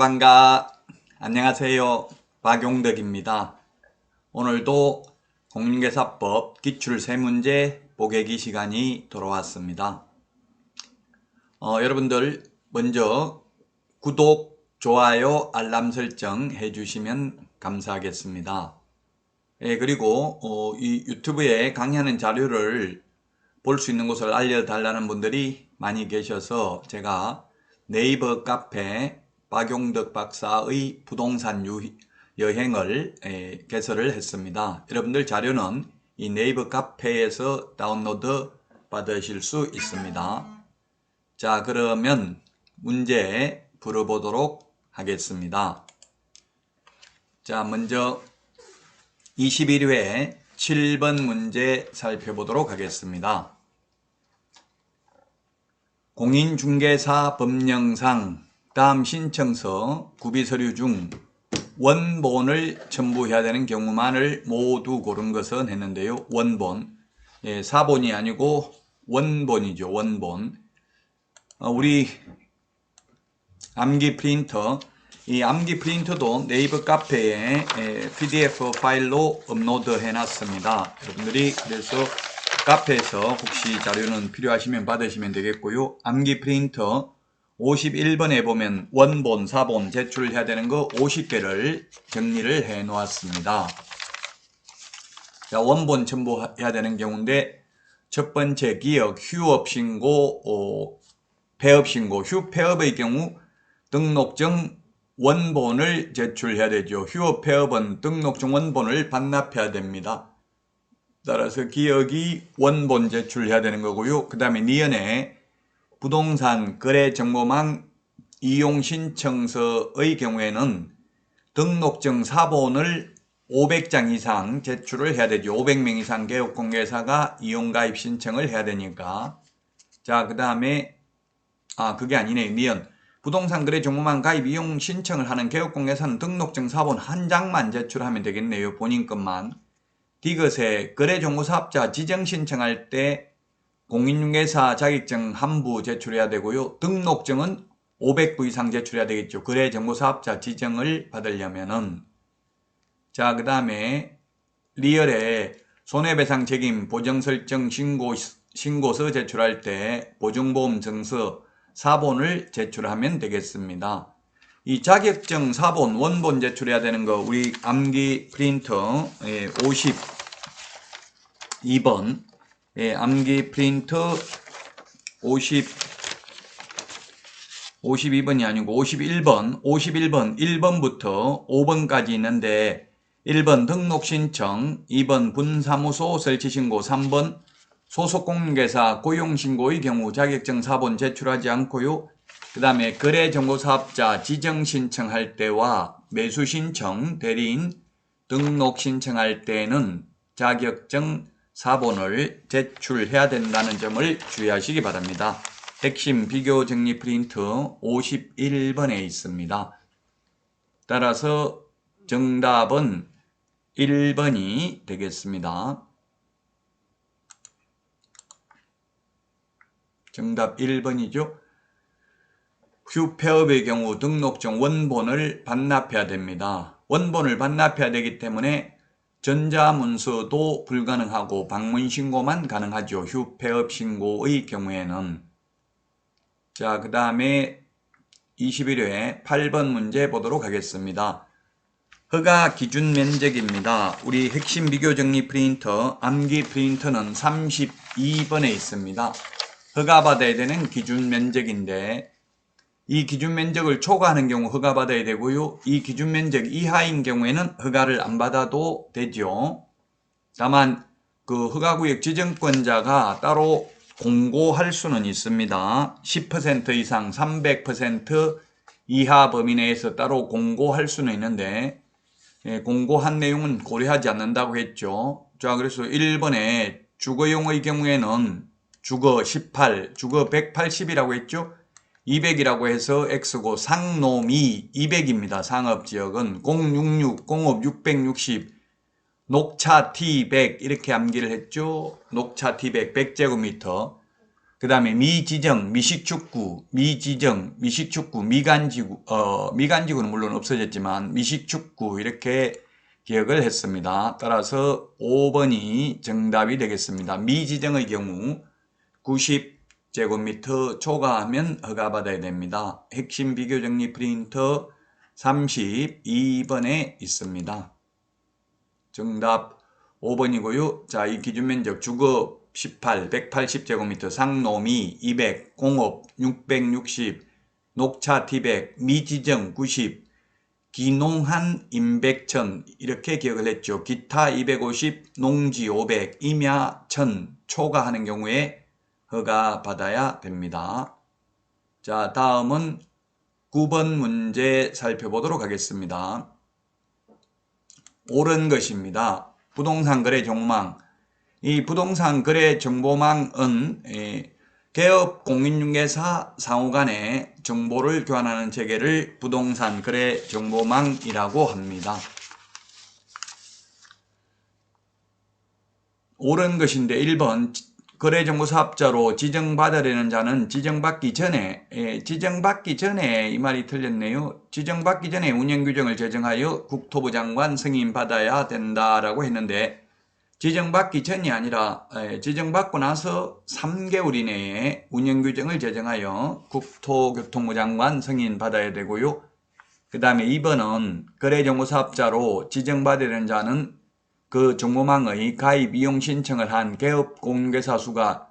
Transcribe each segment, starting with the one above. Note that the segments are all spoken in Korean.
반가. 안녕하세요. 박용덕입니다. 오늘도 공인중개사법 기출세문제 보객기 시간이 돌아왔습니다. 여러분들 먼저 구독, 좋아요, 알람 설정 해주시면 감사하겠습니다. 그리고 이 유튜브에 강의하는 자료를 볼 수 있는 곳을 알려달라는 분들이 많이 계셔서 제가 네이버 카페 박용덕 박사의 부동산 여행을 개설을 했습니다. 여러분들 자료는 이 네이버 카페에서 다운로드 받으실 수 있습니다. 자, 그러면 문제 풀어보도록 하겠습니다. 자, 먼저 21회 7번 문제 살펴보도록 하겠습니다. 공인중개사 법령상 다음 신청서, 구비서류 중 원본을 첨부해야 되는 경우만을 모두 고른 것은 했는데요. 원본, 사본이 아니고 원본이죠. 원본. 우리 암기 프린터, 이 암기 프린터도 네이버 카페에 PDF 파일로 업로드 해놨습니다. 여러분들이 그래서 카페에서 혹시 자료는 필요하시면 받으시면 되겠고요. 암기 프린터 51번에 보면 원본, 사본 제출해야 되는 거 50개를 정리를 해 놓았습니다. 자, 원본 첨부해야 되는 경우인데 첫 번째 기억, 휴업 신고, 폐업 신고. 휴폐업의 경우 등록증 원본을 제출해야 되죠. 휴업 폐업은 등록증 원본을 반납해야 됩니다. 따라서 기억이 원본 제출해야 되는 거고요. 그 다음에 니은에 부동산 거래정보망 이용신청서의 경우에는 등록증 사본을 500장 이상 제출을 해야 되죠. 500명 이상 개업공개사가 이용가입 신청을 해야 되니까. 자, 그 다음에 그게 아니네. 니은 부동산 거래정보망 가입 이용 신청을 하는 개업공개사는 등록증 사본 한 장만 제출하면 되겠네요. 본인 것만. 디귿에 거래정보사업자 지정 신청할 때 공인중개사 자격증 한 부 제출해야 되고요. 등록증은 500부 이상 제출해야 되겠죠. 거래정보사업자 지정을 받으려면은. 자, 그 다음에 리얼에 손해배상 책임 보정설정 신고서 제출할 때 보증보험 증서 사본을 제출하면 되겠습니다. 이 자격증 사본 원본 제출해야 되는 거 우리 암기 프린터 52번 암기 프린터 52번이 아니고 51번 1번부터 5번까지 있는데 1번 등록신청, 2번 분사무소 설치신고, 3번 소속공인중개사 고용신고의 경우 자격증 사본 제출하지 않고요. 그 다음에 거래정보사업자 지정신청할 때와 매수신청, 대리인 등록신청할 때는 자격증 사본을 제출해야 된다는 점을 주의하시기 바랍니다. 핵심 비교 정리 프린트 51번에 있습니다. 따라서 정답은 1번이 되겠습니다. 정답 1번이죠. 휴폐업의 경우 등록증 원본을 반납해야 됩니다. 원본을 반납해야 되기 때문에 전자문서도 불가능하고 방문신고만 가능하죠. 휴폐업 신고의 경우에는. 자, 그 다음에 21회 8번 문제 보도록 하겠습니다. 허가 기준 면적입니다. 우리 핵심 비교 정리 프린터, 암기 프린터는 32번에 있습니다. 허가받아야 되는 기준 면적인데 이 기준 면적을 초과하는 경우 허가받아야 되고요. 이 기준 면적 이하인 경우에는 허가를 안 받아도 되죠. 다만 그 허가구역 지정권자가 따로 공고할 수는 있습니다. 10% 이상 300% 이하 범위 내에서 따로 공고할 수는 있는데 공고한 내용은 고려하지 않는다고 했죠. 자, 그래서 1번에 주거용의 경우에는 주거 18, 주거 180이라고 했죠. 200이라고 해서 X고 상놈이 200입니다. 상업지역은 066, 공업 660, 녹차 T100 이렇게 암기를 했죠. 녹차 T100 100제곱미터. 그 다음에 미지정, 미식축구, 미지정, 미식축구, 미간지구, 미간지구는 물론 없어졌지만 미식축구 이렇게 기억을 했습니다. 따라서 5번이 정답이 되겠습니다. 미지정의 경우 90제곱미터 초과하면 허가받아야 됩니다. 핵심 비교정리 프린터 32번에 있습니다. 정답 5번이고요. 자, 이 기준면적 주거 18, 180제곱미터, 상노미 200, 공업 660, 녹차 T100, 미지정 90, 기농한 임백천 이렇게 기억을 했죠. 기타 250, 농지 500, 임야 1000 초과하는 경우에 허가 받아야 됩니다. 자, 다음은 9번 문제 살펴보도록 하겠습니다. 옳은 것입니다. 부동산 거래 정보망. 이 부동산 거래 정보망은 개업 공인중개사 상호 간에 정보를 교환하는 체계를 부동산 거래 정보망이라고 합니다. 옳은 것인데 1번 거래정보사업자로 지정받으려는 자는 지정받기 전에 이 말이 틀렸네요. 지정받기 전에 운영규정을 제정하여 국토부 장관 승인받아야 된다라고 했는데 지정받기 전이 아니라 지정받고 나서 3개월 이내에 운영규정을 제정하여 국토교통부 장관 승인받아야 되고요. 그 다음에 2번은 거래정보사업자로 지정받으려는 자는 그 정보망의 가입 이용 신청을 한 개업 공개사 수가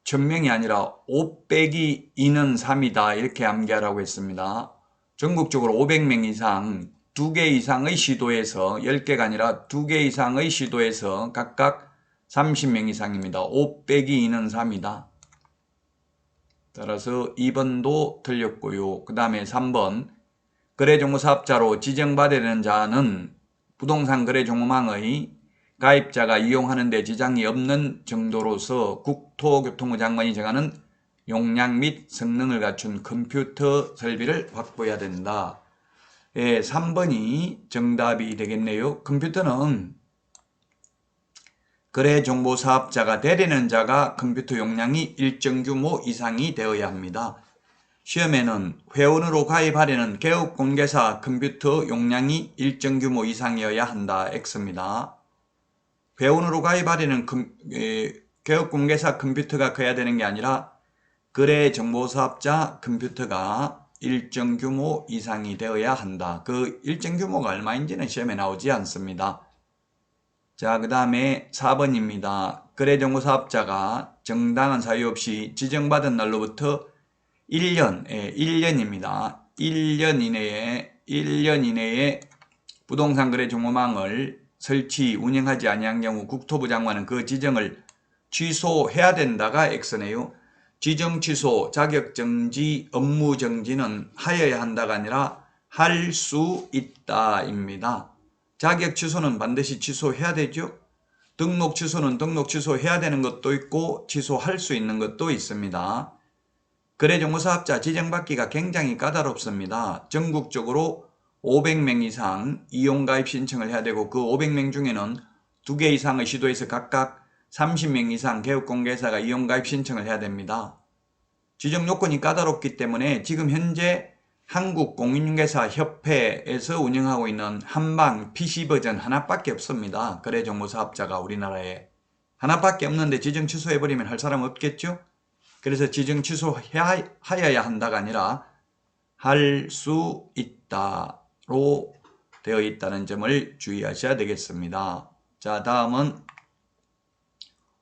1000명이 아니라 500이 이는 3이다 이렇게 암기하라고 했습니다. 전국적으로 500명 이상 2개 이상의 시도에서 10개가 아니라 2개 이상의 시도에서 각각 30명 이상입니다. 500이 이는 3이다. 따라서 2번도 틀렸고요. 그 다음에 3번 거래정보사업자로 지정받으려는 자는 부동산 거래정보망의 가입자가 이용하는 데 지장이 없는 정도로서 국토교통부 장관이 정하는 용량 및 성능을 갖춘 컴퓨터 설비를 확보해야 된다. 3번이 정답이 되겠네요. 컴퓨터는 거래정보사업자가 되려는 자가 컴퓨터 용량이 일정 규모 이상이 되어야 합니다. 시험에는 회원으로 가입하려는 개업공개사 컴퓨터 용량이 일정 규모 이상이어야 한다. X입니다. 회원으로 가입하려는 개업공개사 컴퓨터가 커야 되는 게 아니라 거래정보사업자 컴퓨터가 일정 규모 이상이 되어야 한다. 그 일정 규모가 얼마인지는 시험에 나오지 않습니다. 자, 그 다음에 4번입니다. 거래정보사업자가 정당한 사유 없이 지정받은 날로부터 1년입니다. 1년 이내에 부동산 거래 정보망을 설치, 운영하지 아니한 경우 국토부 장관은 그 지정을 취소해야 된다가 X네요. 지정 취소, 자격 정지, 업무 정지는 하여야 한다가 아니라 할 수 있다입니다. 자격 취소는 반드시 취소해야 되죠. 등록 취소는 등록 취소해야 되는 것도 있고 취소할 수 있는 것도 있습니다. 거래정보사업자 지정받기가 굉장히 까다롭습니다. 전국적으로 500명 이상 이용가입 신청을 해야 되고 그 500명 중에는 2개 이상의 시도에서 각각 30명 이상 개업공개사가 이용가입 신청을 해야 됩니다. 지정 요건이 까다롭기 때문에 지금 현재 한국공인중개사협회에서 운영하고 있는 한방 PC버전 하나밖에 없습니다. 거래정보사업자가 우리나라에 하나밖에 없는데 지정 취소해버리면 할 사람 없겠죠? 그래서 지정 취소하여야 한다가 아니라 할 수 있다로 되어 있다는 점을 주의하셔야 되겠습니다. 자, 다음은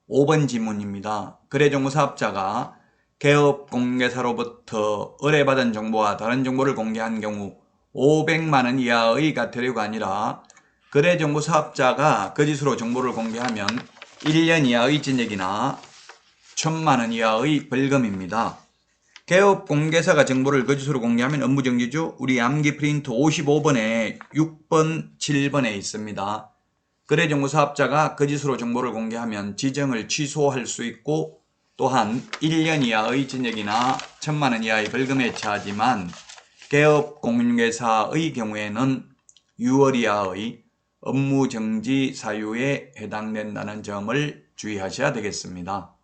5번 질문입니다. 거래정보사업자가 개업공개사로부터 의뢰받은 정보와 다른 정보를 공개한 경우 500만원 이하의 과태료가 아니라 거래정보사업자가 거짓으로 정보를 공개하면 1년 이하의 징역이나 1000만원 이하의 벌금입니다. 개업공개사가 정보를 거짓으로 공개하면 업무정지죠. 우리 암기 프린트 55번에 6번, 7번에 있습니다. 거래정보사업자가 거짓으로 정보를 공개하면 지정을 취소할 수 있고 또한 1년 이하의 징역이나 1,000만 원 이하의 벌금에 처하지만 개업 공인중개사의 경우에는 6월 이하의 업무정지 사유에 해당된다는 점을 주의하셔야 되겠습니다.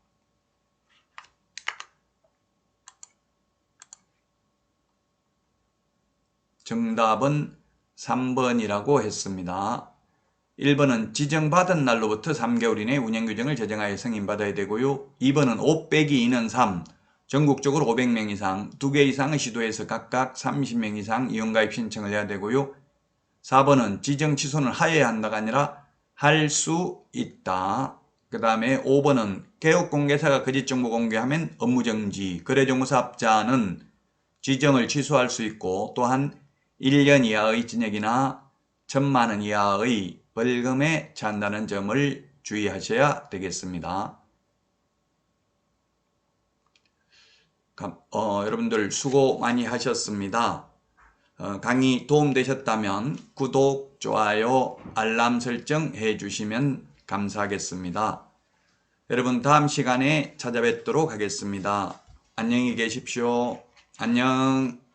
정답은 3번이라고 했습니다. 1번은 지정받은 날로부터 3개월 이내 운영규정을 제정하여 승인받아야 되고요. 2번은 5 빼기 2는 3, 전국적으로 500명 이상, 2개 이상의 시도에서 각각 30명 이상 이용가입 신청을 해야 되고요. 4번은 지정 취소는 하여야 한다가 아니라 할 수 있다. 그 다음에 5번은 개업공개사가 거짓정보 공개하면 업무정지, 거래정보사업자는 지정을 취소할 수 있고 또한 1년 이하의 징역이나 1,000만 원 이하의 벌금에 처한다는 점을 주의하셔야 되겠습니다. 여러분들 수고 많이 하셨습니다. 강의 도움되셨다면 구독, 좋아요, 알람 설정 해주시면 감사하겠습니다. 여러분 다음 시간에 찾아뵙도록 하겠습니다. 안녕히 계십시오. 안녕.